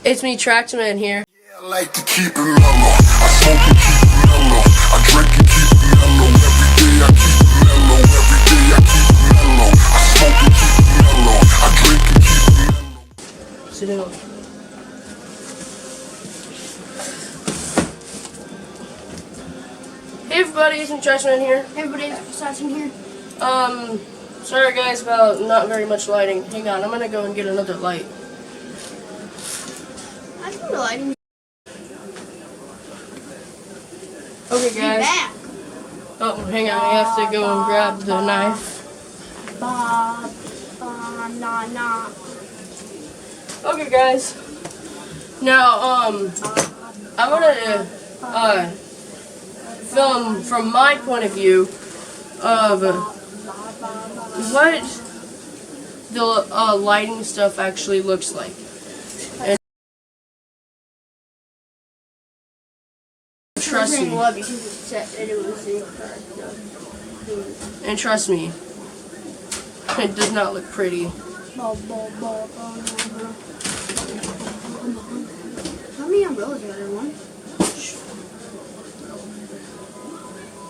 It's me, Traxman here. I like to keep it mellow. I smoke and keep it mellow. I drink and keep it mellow. Every day I keep it mellow. Every day I keep it mellow. I smoke and keep it mellow. I drink and keep it mellow. Sit down. Hey everybody, it's me, Traxman here. Hey everybody, it's Assassin here. Sorry guys about not very much lighting. Hang on, I'm gonna go and get another light. I think the lighting. Okay guys. Back. Oh, hang on, I have to go and grab the knife. Nah. Okay guys. Now, I wanted to film from my point of view of what the lighting stuff actually looks like. Trust me. And trust me, it does not look pretty. How many umbrellas are there? One?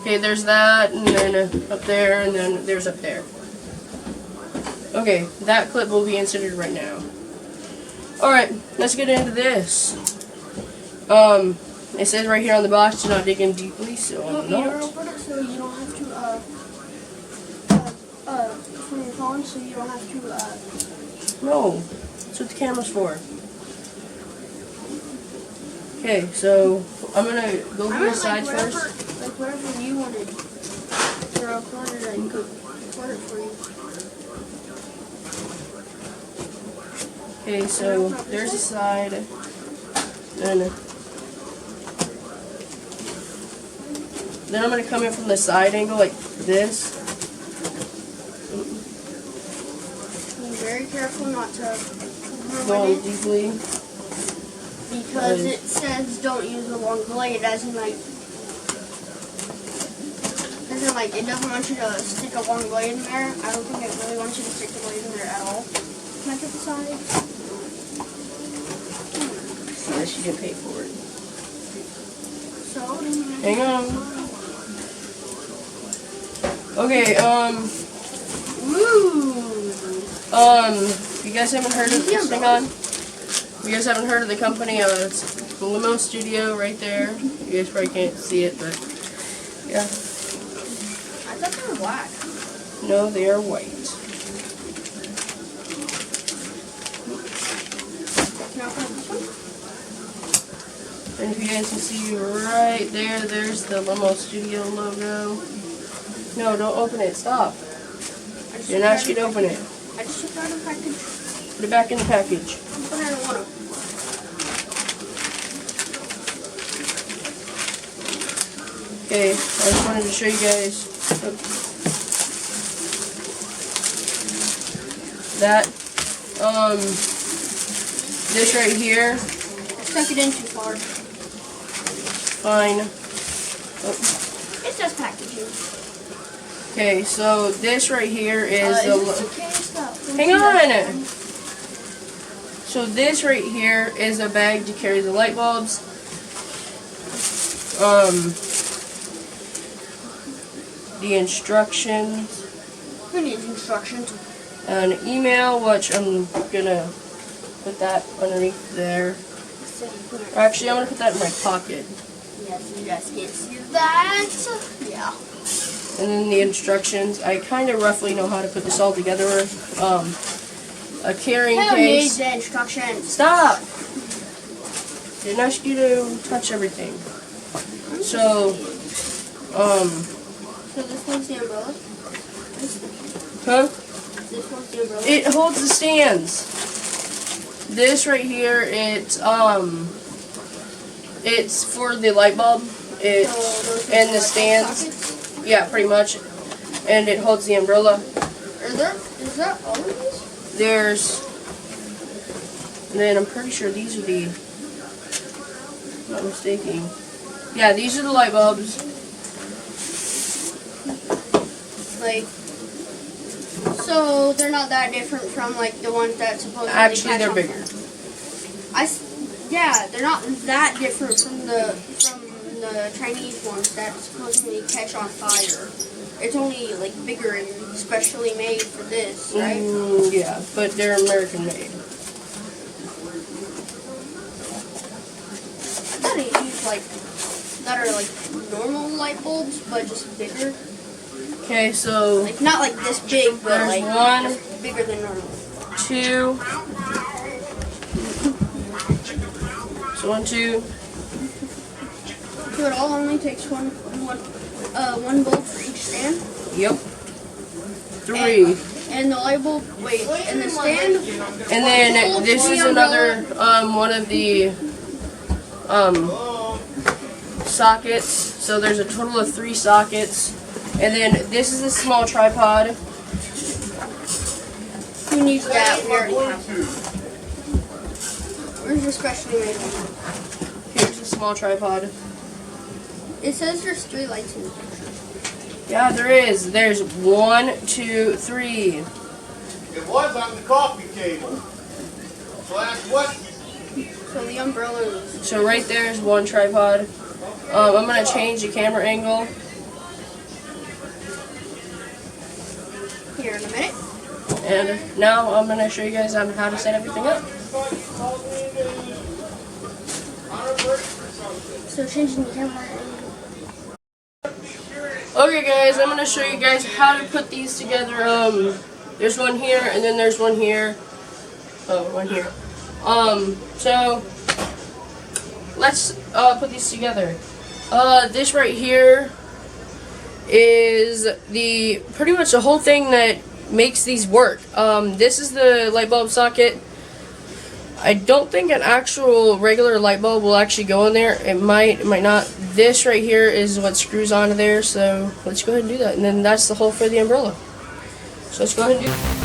Okay, there's that, and then up there, and then there's up there. Okay, that clip will be inserted right now. Alright, let's get into this. It says right here on the box, do not dig in deeply, so I'm not. So you don't have to, from your phone, so you don't have to, No, that's what the camera's for. Okay, so I'm gonna go to the side first. Like whatever you wanted to record it, I could record it for you. Okay, so there's the side. Then I'm gonna come in from the side angle like this. Be very careful not to Go ruin it, deeply. because it says don't use a long blade, as in like it doesn't want you to stick a long blade in there. I don't think it really wants you to stick the blade in there at all. Can I get the side? Unless you didn't pay for it. So Hang on. Okay, you guys haven't heard of this? Hang on. You guys haven't heard of the company? It's Limostudio right there. You guys probably can't see it, but yeah. I thought they were black. No, they are white. Now for this one. And if you guys can see right there, there's the Limostudio logo. No, don't open it. Stop. You're not supposed to open it. I just took out of the package. Put it back in the package. But I don't want to. Okay, I just wanted to show you guys that, this right here. I stuck it in too far. Fine. Oh. It's just packaging. Okay, so this right here is hang Hang on! So this right here is a bag to carry the light bulbs. The instructions. Who needs instructions? An email, which I'm gonna put that underneath there. Actually, I'm gonna put that in my pocket. Yes, you guys can't see that. Yeah. And then the instructions. I kind of roughly know how to put this all together. A carrying Tell me case. the instructions. Stop! Didn't ask you to touch everything. So, So this one's the umbrella? huh? This one's the umbrella? It holds the stands. This right here, it's for the light bulb. It's and the stands. Yeah, pretty much. And it holds the umbrella. Is that all of these? There's, and then I'm pretty sure these are the, not mistaken. Yeah, these are the light bulbs. Like, so they're not that different from like the ones that supposedly Actually, catch they're on bigger. fire. Yeah, they're not that different from the Chinese ones that supposedly catch on fire. It's only like bigger and specially made for this, right? Yeah, but they're American made. I thought they used like that are like normal light bulbs, but just bigger. Okay, so Like not like this big, but there's like one, just bigger than normal. 2. So 1, 2. So it all only takes one bulb for each stand. Yep. 3. And the light bulb, wait, and the stand. And then this is another one of the sockets. So there's a total of 3 sockets. And then this is a small tripod. Who needs that? We already have. Where's the specially made one? Here's a small tripod. It says there's 3 lights in the picture. Yeah, there is. There's 1, 2, 3. It was on the coffee table. So that's what. So the umbrellas. So right there is 1 tripod. I'm gonna change the camera angle. Here in a minute. And now I'm gonna show you guys on how to set everything up. So changing the camera angle. Okay guys, I'm gonna show you guys how to put these together. There's one here and then there's one here. Oh, one here. So let's put these together. This right here is pretty much the whole thing that makes these work. This is the light bulb socket. I don't think an actual regular light bulb will actually go in there. It might not. This right here is what screws onto there, so let's go ahead and do that. And then that's the hole for the umbrella. So let's go ahead and do that.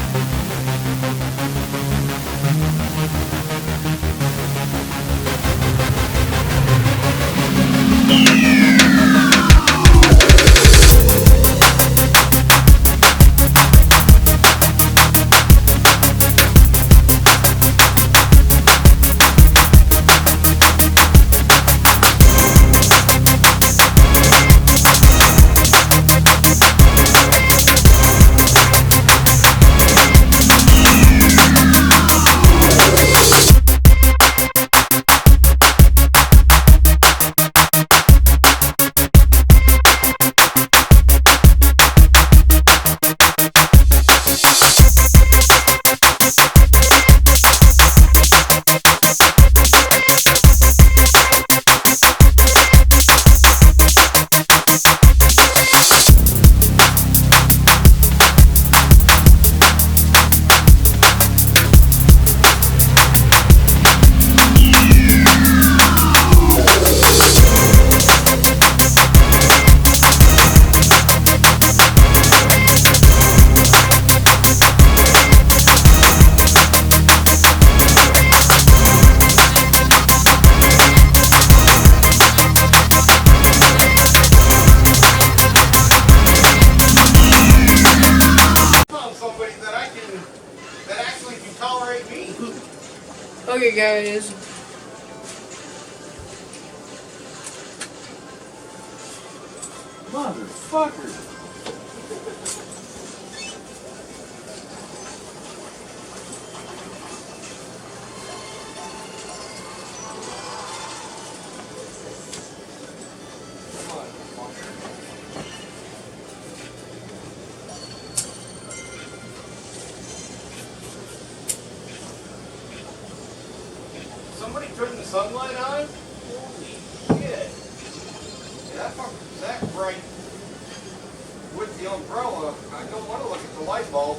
Okay, guys. Motherfucker. Somebody turned the sunlight on? Holy shit. Yeah, that fucker's that bright with the umbrella. I don't want to look at the light bulb.